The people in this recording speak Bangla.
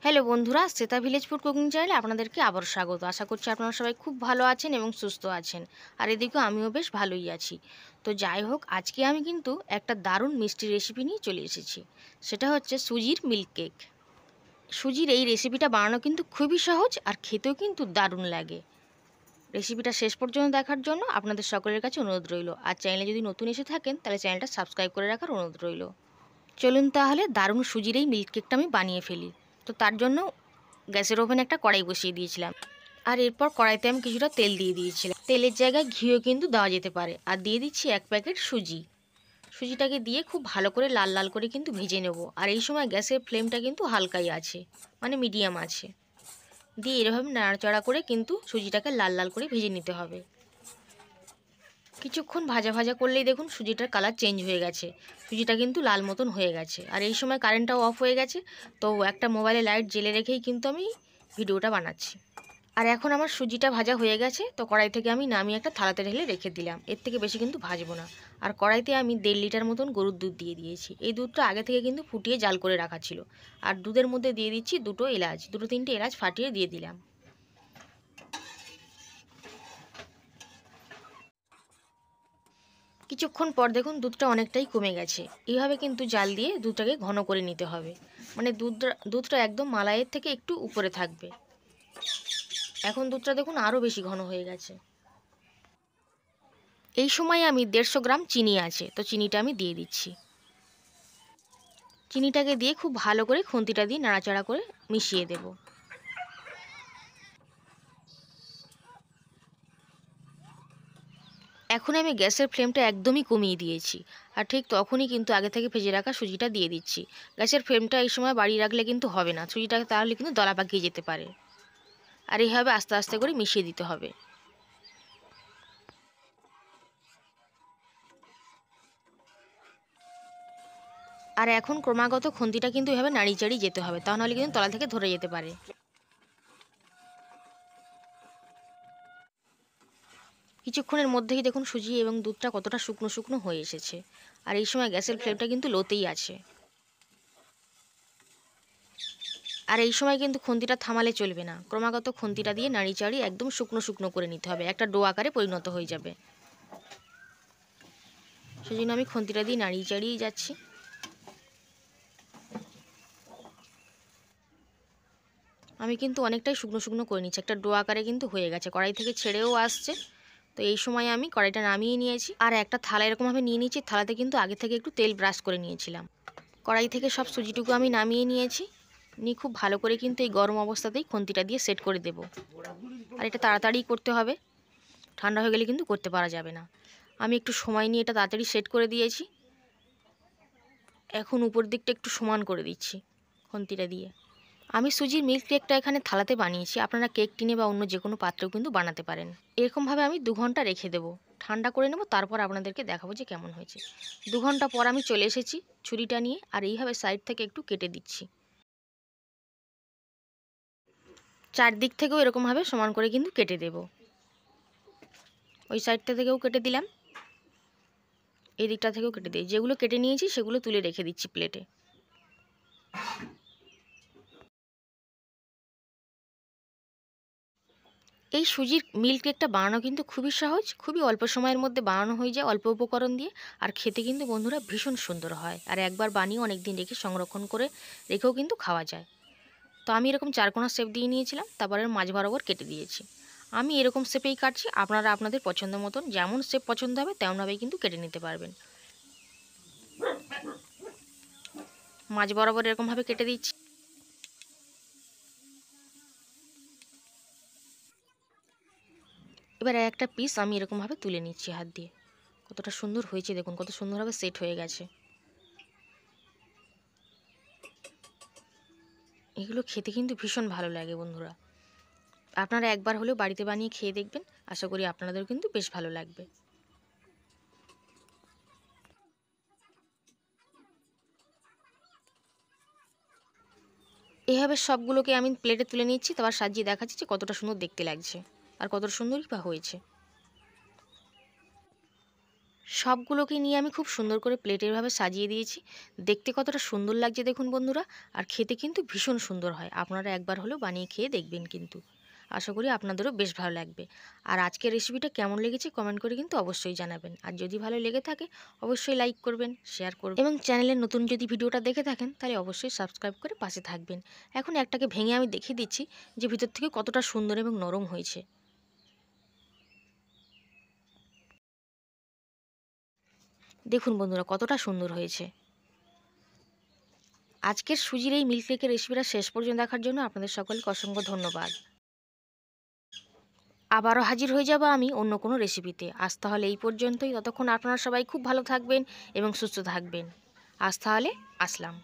হ্যালো বন্ধুরা, শ্বেতা ভিলেজ ফুড কুকিং চ্যানেলে আপনাদেরকে আবার স্বাগত। আশা করছি আপনারা সবাই খুব ভালো আছেন এবং সুস্থ আছেন। আর এদিকেও আমিও বেশ ভালোই আছি। তো যাই হোক, আজকে আমি কিন্তু একটা দারুণ মিষ্টি রেসিপি নিয়ে চলে এসেছি। সেটা হচ্ছে সুজির মিল্ক কেক। সুজির এই রেসিপিটা বানানো কিন্তু খুবই সহজ আর খেতেও কিন্তু দারুণ লাগে। রেসিপিটা শেষ পর্যন্ত দেখার জন্য আপনাদের সকলের কাছে অনুরোধ রইল। আর চ্যানেলে যদি নতুন এসে থাকেন তাহলে চ্যানেলটা সাবস্ক্রাইব করে রাখার অনুরোধ রইল। চলুন তাহলে দারুণ সুজির এই মিল্ক কেকটা আমি বানিয়ে ফেলি। তো তার জন্য গ্যাসের ওভেনে একটা কড়াই বসিয়ে দিয়েছিলাম। আর এরপর কড়াইতে আমি কিছুটা তেল দিয়ে দিয়েছিলাম। তেলের জায়গায় ঘিও কিন্তু দেওয়া যেতে পারে। আর দিয়ে দিচ্ছি 1 প্যাকেট সুজি। সুজিটাকে দিয়ে খুব ভালো করে লাল লাল করে কিন্তু ভেজে নেব। আর এই সময় গ্যাসের ফ্লেমটা কিন্তু হালকাই আছে, মানে মিডিয়াম আছে। দিয়ে এরকম নাড়াচাড়া করে কিন্তু সুজিটাকে লাল লাল করে ভেজে নিতে হবে। কিছুক্ষণ ভাজা ভাজা করলেই দেখুন সুজিটার কালার চেঞ্জ হয়ে গেছে। সুজিটা কিন্তু লাল মতন হয়ে গেছে। আর এই সময় কারেন্টটাও অফ হয়ে গেছে। তো একটা মোবাইলে লাইট জ্বেলে রেখেই কিন্তু আমি ভিডিওটা বানাচ্ছি। আর এখন আমার সুজিটা ভাজা হয়ে গেছে। তো কড়াই থেকে আমি নামিয়ে একটা থালাতে ঢেলে রেখে দিলাম। এর থেকে বেশি কিন্তু ভাজবো না। আর কড়াইতে আমি 1.5 লিটার মতন গরুর দুধ দিয়ে দিয়েছি। এই দুধটা আগে থেকে কিন্তু ফুটিয়ে জাল করে রাখা ছিল। আর দুধের মধ্যে দিয়ে দিচ্ছি দুটো এলাচ, দুটো তিনটে এলাচ ফাটিয়ে দিয়ে দিলাম। কিছুক্ষণ পর দেখুন দুধটা অনেকটাই কমে গেছে। এইভাবে কিন্তু জাল দিয়ে দুধটাকে ঘন করে নিতে হবে। মানে দুধটা একদম মালাইয়ের থেকে একটু উপরে থাকবে। এখন দুধটা দেখুন আরও বেশি ঘন হয়ে গেছে। এই সময় আমি 150 গ্রাম চিনি আছে, তো চিনিটা আমি দিয়ে দিচ্ছি। চিনিটাকে দিয়ে খুব ভালো করে খুন্তিটা দিয়ে নাড়াচাড়া করে মিশিয়ে দেব। এখন আমি গ্যাসের ফ্লেমটা একদমই কমিয়ে দিয়েছি। আর ঠিক তখনই কিন্তু আগে থেকে ভেজে রাখা সুজিটা দিয়ে দিচ্ছি। গ্যাসের ফ্লেমটা এই সময় বাড়িয়ে রাখলে কিন্তু হবে না, সুজিটাকে তাহলে কিন্তু দলা পাকিয়ে যেতে পারে। আর এইভাবে আস্তে আস্তে করে মিশিয়ে দিতে হবে। আর এখন ক্রমাগত খুন্তিটা কিন্তু এভাবে নাড়িয়ে চাড়িয়ে যেতে হবে, তা নাহলে কিন্তু তলা থেকে ধরে যেতে পারে। কিছুক্ষণের মধ্যেই দেখুন সুজি এবং দুধটা কতটা শুকনো শুকনো হয়ে এসেছে। আর এই সময় গ্যাসের ফ্লেমটা কিন্তু লোতেই আছে। আর এই সময় কিন্তু খুন্তিটা থামালে চলবে না, ক্রমাগত খুন্তিটা দিয়ে নাড়িয়ে চাড়িয়ে একদম শুকনো শুকনো করে নিতে হবে, একটা ডো আকারে পরিণত হয়ে যাবে। সেজন্য আমি খুন্তিটা দিয়ে নাড়িয়ে চাড়িয়ে যাচ্ছি। আমি কিন্তু অনেকটাই শুকনো শুকনো করে নিচ্ছি, একটা ডো আকারে কিন্তু হয়ে গেছে, কড়াই থেকে ছেড়েও আসছে। তো এই সময় আমি কড়াইটা নামিয়ে নিয়েছি আর একটা থালা এরকমভাবে নিয়ে নিয়েছি। থালাতে কিন্তু আগে থেকে একটু তেল ব্রাশ করে নিয়েছিলাম। কড়াই থেকে সব সুজিটুকু আমি নামিয়ে নিয়েছি। নিয়ে খুব ভালো করে কিন্তু এই গরম অবস্থাতেই খুন্তিটা দিয়ে সেট করে দেব। আর এটা তাড়াতাড়ি করতে হবে, ঠান্ডা হয়ে গেলে কিন্তু করতে পারা যাবে না। আমি একটু সময় নিয়ে এটা তাড়াতাড়ি সেট করে দিয়েছি। এখন উপর দিকটা একটু সমান করে দিচ্ছি খুন্তিটা দিয়ে। আমি সুজির মিল্ক কেকটা এখানে থালাতে বানিয়েছি, আপনারা কেক টিনে বা অন্য যে কোনো পাত্রেও কিন্তু বানাতে পারেন। এরকমভাবে আমি 2 ঘন্টা রেখে দেবো, ঠান্ডা করে নেব, তারপর আপনাদেরকে দেখাবো যে কেমন হয়েছে। 2 ঘন্টা পর আমি চলে এসেছি ছুরিটা নিয়ে, আর এইভাবে সাইড থেকে একটু কেটে দিচ্ছি। চারদিক থেকেও এরকমভাবে সমান করে কিন্তু কেটে দেব। ওই সাইডটা থেকেও কেটে দিলাম, এই দিকটা থেকেও কেটে দিই। যেগুলো কেটে নিয়েছি সেগুলো তুলে রেখে দিচ্ছি প্লেটে। এই সুজির মিল্ক কেকটা বানানো কিন্তু খুবই সহজ, খুবই অল্প সময়ের মধ্যে বানানো হয়ে যায় অল্প উপকরণ দিয়ে। আর খেতে কিন্তু বন্ধুরা ভীষণ সুন্দর হয়। আর একবার বানিয়ে অনেক দিন রেখে সংরক্ষণ করে রেখেও কিন্তু খাওয়া যায়। তো আমি এরকম চারকোনা শেপ দিয়ে নিয়েছিলাম, তারপরে মাঝ বরাবর কেটে দিয়েছি। আমি এরকম শেপেই কাটছি, আপনারা আপনাদের পছন্দ মতন যেমন শেপ পছন্দ হবে তেমনভাবেই কিন্তু কেটে নিতে পারবেন। মাঝ বরাবর এরকমভাবে কেটে দিচ্ছি। এবার একটা পিস আমি এরকমভাবে তুলে নিচ্ছি হাত দিয়ে। কতটা সুন্দর হয়েছে দেখুন, কত সুন্দরভাবে সেট হয়ে গেছে। এগুলো খেতে কিন্তু ভীষণ ভালো লাগে বন্ধুরা। আপনারা একবার হলেও বাড়িতে বানিয়ে খেয়ে দেখবেন, আশা করি আপনাদেরও কিন্তু বেশ ভালো লাগবে। এভাবে সবগুলোকে আমি প্লেটে তুলে নিচ্ছি, তারপর সাজিয়ে দেখাচ্ছি যে কতটা সুন্দর দেখতে লাগছে আর কতটা সুন্দরই বা হয়েছে। সবগুলোকে নিয়ে আমি খুব সুন্দর করে প্লেটের ভাবে সাজিয়ে দিয়েছি। দেখতে কতটা সুন্দর লাগছে দেখুন বন্ধুরা, আর খেতে কিন্তু ভীষণ সুন্দর হয়। আপনারা একবার হলেও বানিয়ে খেয়ে দেখবেন কিন্তু। আশা করি আপনাদেরও বেশ ভালো লাগবে। আর আজকের রেসিপিটা কেমন লেগেছে কমেন্ট করে কিন্তু অবশ্যই জানাবেন। আর যদি ভালো লেগে থাকে অবশ্যই লাইক করবেন, শেয়ার করবেন এবং চ্যানেলে নতুন যদি ভিডিওটা দেখে থাকেন তাহলে অবশ্যই সাবস্ক্রাইব করে পাশে থাকবেন। এখন একটাকে ভেঙে আমি দেখিয়ে দিচ্ছি যে ভিতর থেকে কতটা সুন্দর এবং নরম হয়েছে। দেখুন বন্ধুরা কতটা সুন্দর হয়েছে। আজকের সুজির এই মিল্ক কেকের রেসিপিটা শেষ পর্যন্ত দেখার জন্য আপনাদের সকলকে অসংখ্য ধন্যবাদ। আবারও হাজির হয়ে যাব আমি অন্য কোনো রেসিপিতে। আজ তাহলে এই পর্যন্তই। ততক্ষণ আপনারা সবাই খুব ভালো থাকবেন এবং সুস্থ থাকবেন। আজ তাহলে আসলাম।